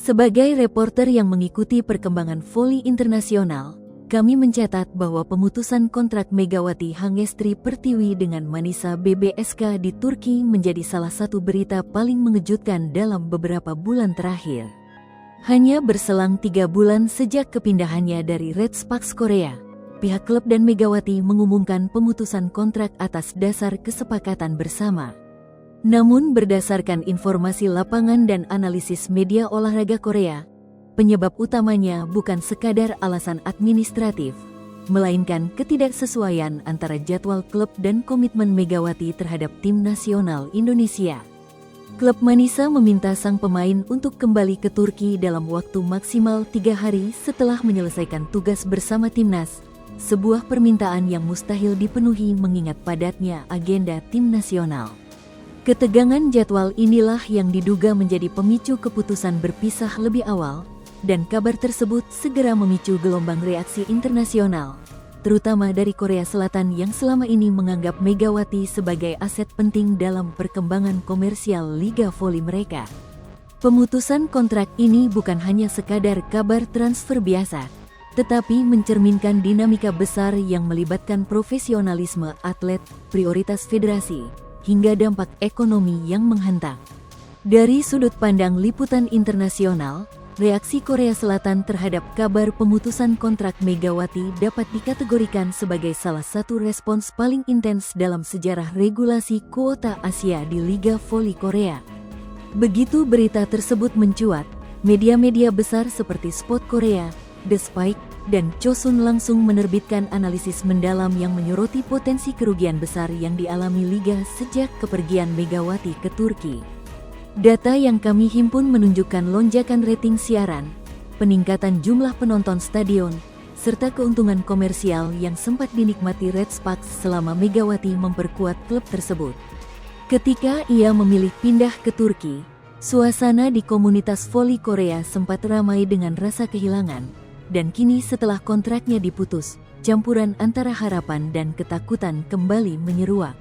Sebagai reporter yang mengikuti perkembangan voli internasional, kami mencatat bahwa pemutusan kontrak Megawati Hangestri Pertiwi dengan Manisa BBSK di Turki menjadi salah satu berita paling mengejutkan dalam beberapa bulan terakhir. Hanya berselang 3 bulan sejak kepindahannya dari Red Sparks Korea, pihak klub dan Megawati mengumumkan pemutusan kontrak atas dasar kesepakatan bersama. Namun berdasarkan informasi lapangan dan analisis media olahraga Korea, penyebab utamanya bukan sekadar alasan administratif, melainkan ketidaksesuaian antara jadwal klub dan komitmen Megawati terhadap tim nasional Indonesia. Klub Manisa meminta sang pemain untuk kembali ke Turki dalam waktu maksimal 3 hari setelah menyelesaikan tugas bersama timnas, sebuah permintaan yang mustahil dipenuhi mengingat padatnya agenda tim nasional. Ketegangan jadwal inilah yang diduga menjadi pemicu keputusan berpisah lebih awal, dan kabar tersebut segera memicu gelombang reaksi internasional, terutama dari Korea Selatan yang selama ini menganggap Megawati sebagai aset penting dalam perkembangan komersial liga voli mereka. Pemutusan kontrak ini bukan hanya sekadar kabar transfer biasa, tetapi mencerminkan dinamika besar yang melibatkan profesionalisme atlet, prioritas federasi, hingga dampak ekonomi yang menghantam. Dari sudut pandang liputan internasional, reaksi Korea Selatan terhadap kabar pemutusan kontrak Megawati dapat dikategorikan sebagai salah satu respons paling intens dalam sejarah regulasi kuota Asia di Liga Voli Korea. Begitu berita tersebut mencuat, media-media besar seperti Sport Korea, The Spike, dan Chosun langsung menerbitkan analisis mendalam yang menyoroti potensi kerugian besar yang dialami Liga sejak kepergian Megawati ke Turki. Data yang kami himpun menunjukkan lonjakan rating siaran, peningkatan jumlah penonton stadion, serta keuntungan komersial yang sempat dinikmati Red Sparks selama Megawati memperkuat klub tersebut. Ketika ia memilih pindah ke Turki, suasana di komunitas voli Korea sempat ramai dengan rasa kehilangan. Dan kini setelah kontraknya diputus, campuran antara harapan dan ketakutan kembali menyeruak.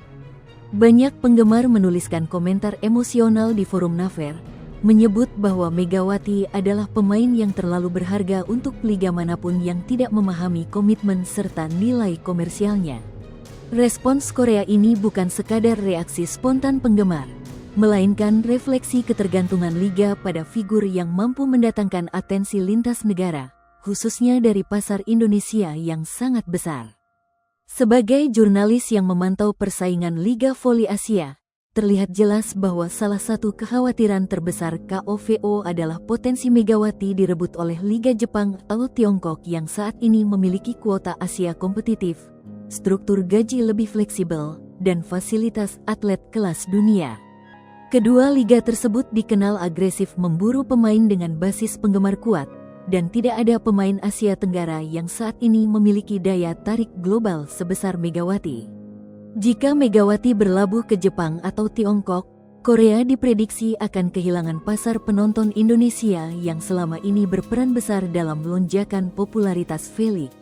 Banyak penggemar menuliskan komentar emosional di forum Naver, menyebut bahwa Megawati adalah pemain yang terlalu berharga untuk liga manapun yang tidak memahami komitmen serta nilai komersialnya. Respons Korea ini bukan sekadar reaksi spontan penggemar, melainkan refleksi ketergantungan liga pada figur yang mampu mendatangkan atensi lintas negara, khususnya dari pasar Indonesia yang sangat besar. Sebagai jurnalis yang memantau persaingan Liga Voli Asia, terlihat jelas bahwa salah satu kekhawatiran terbesar KOVO adalah potensi Megawati direbut oleh Liga Jepang atau Tiongkok yang saat ini memiliki kuota Asia kompetitif, struktur gaji lebih fleksibel, dan fasilitas atlet kelas dunia. Kedua liga tersebut dikenal agresif memburu pemain dengan basis penggemar kuat, dan tidak ada pemain Asia Tenggara yang saat ini memiliki daya tarik global sebesar Megawati. Jika Megawati berlabuh ke Jepang atau Tiongkok, Korea diprediksi akan kehilangan pasar penonton Indonesia yang selama ini berperan besar dalam lonjakan popularitas V-League.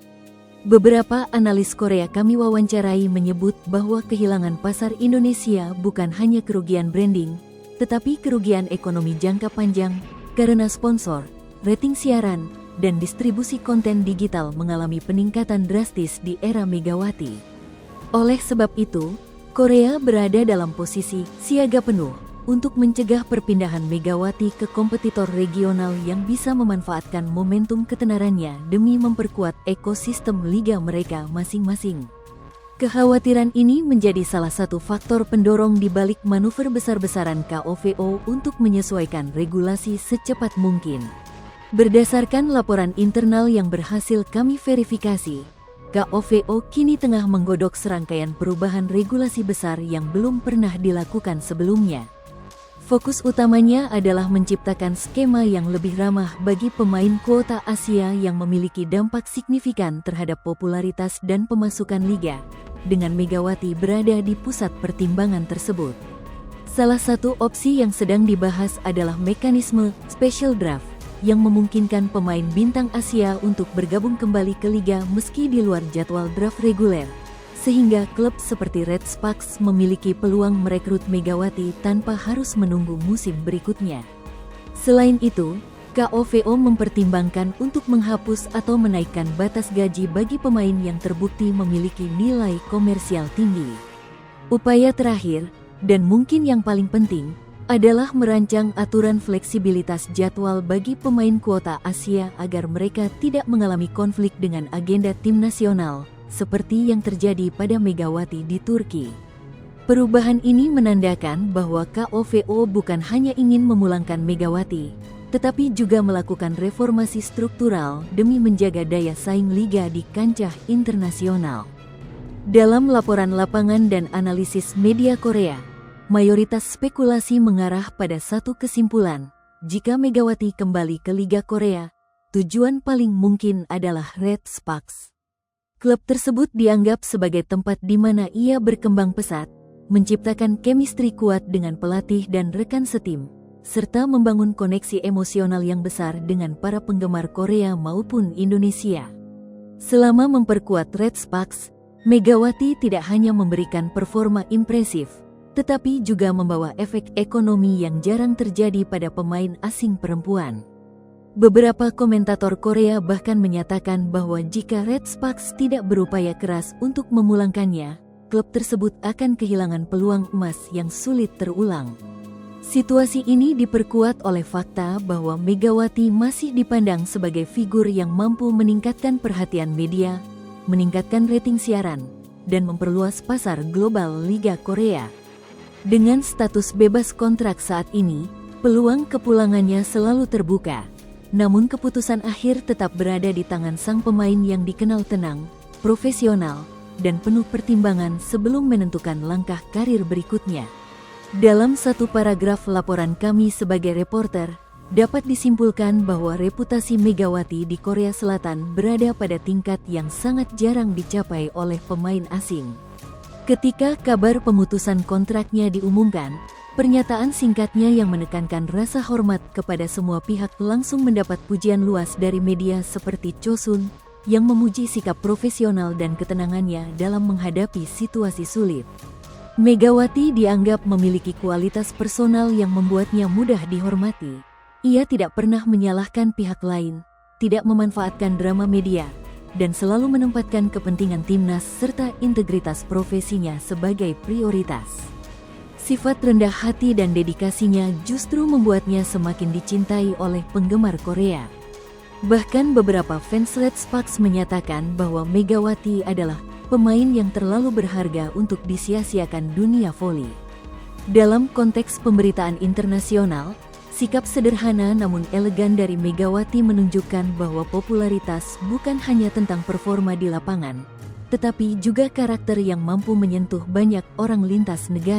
Beberapa analis Korea kami wawancarai menyebut bahwa kehilangan pasar Indonesia bukan hanya kerugian branding, tetapi kerugian ekonomi jangka panjang karena sponsor, rating siaran, dan distribusi konten digital mengalami peningkatan drastis di era Megawati. Oleh sebab itu, Korea berada dalam posisi siaga penuh untuk mencegah perpindahan Megawati ke kompetitor regional yang bisa memanfaatkan momentum ketenarannya demi memperkuat ekosistem liga mereka masing-masing. Kekhawatiran ini menjadi salah satu faktor pendorong di balik manuver besar-besaran KOVO untuk menyesuaikan regulasi secepat mungkin. Berdasarkan laporan internal yang berhasil kami verifikasi, KOVO kini tengah menggodok serangkaian perubahan regulasi besar yang belum pernah dilakukan sebelumnya. Fokus utamanya adalah menciptakan skema yang lebih ramah bagi pemain kuota Asia yang memiliki dampak signifikan terhadap popularitas dan pemasukan liga, dengan Megawati berada di pusat pertimbangan tersebut. Salah satu opsi yang sedang dibahas adalah mekanisme special draft, yang memungkinkan pemain bintang Asia untuk bergabung kembali ke liga meski di luar jadwal draft reguler, sehingga klub seperti Red Sparks memiliki peluang merekrut Megawati tanpa harus menunggu musim berikutnya. Selain itu, KOVO mempertimbangkan untuk menghapus atau menaikkan batas gaji bagi pemain yang terbukti memiliki nilai komersial tinggi. Upaya terakhir, dan mungkin yang paling penting, adalah merancang aturan fleksibilitas jadwal bagi pemain kuota Asia agar mereka tidak mengalami konflik dengan agenda tim nasional, seperti yang terjadi pada Megawati di Turki. Perubahan ini menandakan bahwa KOVO bukan hanya ingin memulangkan Megawati, tetapi juga melakukan reformasi struktural demi menjaga daya saing liga di kancah internasional. Dalam laporan lapangan dan analisis media Korea, mayoritas spekulasi mengarah pada satu kesimpulan: jika Megawati kembali ke Liga Korea, tujuan paling mungkin adalah Red Sparks. Klub tersebut dianggap sebagai tempat di mana ia berkembang pesat, menciptakan chemistry kuat dengan pelatih dan rekan setim, serta membangun koneksi emosional yang besar dengan para penggemar Korea maupun Indonesia. Selama memperkuat Red Sparks, Megawati tidak hanya memberikan performa impresif, tetapi juga membawa efek ekonomi yang jarang terjadi pada pemain asing perempuan. Beberapa komentator Korea bahkan menyatakan bahwa jika Red Sparks tidak berupaya keras untuk memulangkannya, klub tersebut akan kehilangan peluang emas yang sulit terulang. Situasi ini diperkuat oleh fakta bahwa Megawati masih dipandang sebagai figur yang mampu meningkatkan perhatian media, meningkatkan rating siaran, dan memperluas pasar global Liga Korea. Dengan status bebas kontrak saat ini, peluang kepulangannya selalu terbuka. Namun keputusan akhir tetap berada di tangan sang pemain yang dikenal tenang, profesional, dan penuh pertimbangan sebelum menentukan langkah karir berikutnya. Dalam satu paragraf laporan kami sebagai reporter, dapat disimpulkan bahwa reputasi Megawati di Korea Selatan berada pada tingkat yang sangat jarang dicapai oleh pemain asing. Ketika kabar pemutusan kontraknya diumumkan, pernyataan singkatnya yang menekankan rasa hormat kepada semua pihak langsung mendapat pujian luas dari media seperti Chosun, yang memuji sikap profesional dan ketenangannya dalam menghadapi situasi sulit. Megawati dianggap memiliki kualitas personal yang membuatnya mudah dihormati. Ia tidak pernah menyalahkan pihak lain, tidak memanfaatkan drama media, dan selalu menempatkan kepentingan timnas serta integritas profesinya sebagai prioritas. Sifat rendah hati dan dedikasinya justru membuatnya semakin dicintai oleh penggemar Korea. Bahkan beberapa fans Red Sparks menyatakan bahwa Megawati adalah pemain yang terlalu berharga untuk disia-siakan dunia voli. Dalam konteks pemberitaan internasional, sikap sederhana namun elegan dari Megawati menunjukkan bahwa popularitas bukan hanya tentang performa di lapangan, tetapi juga karakter yang mampu menyentuh banyak orang lintas negara.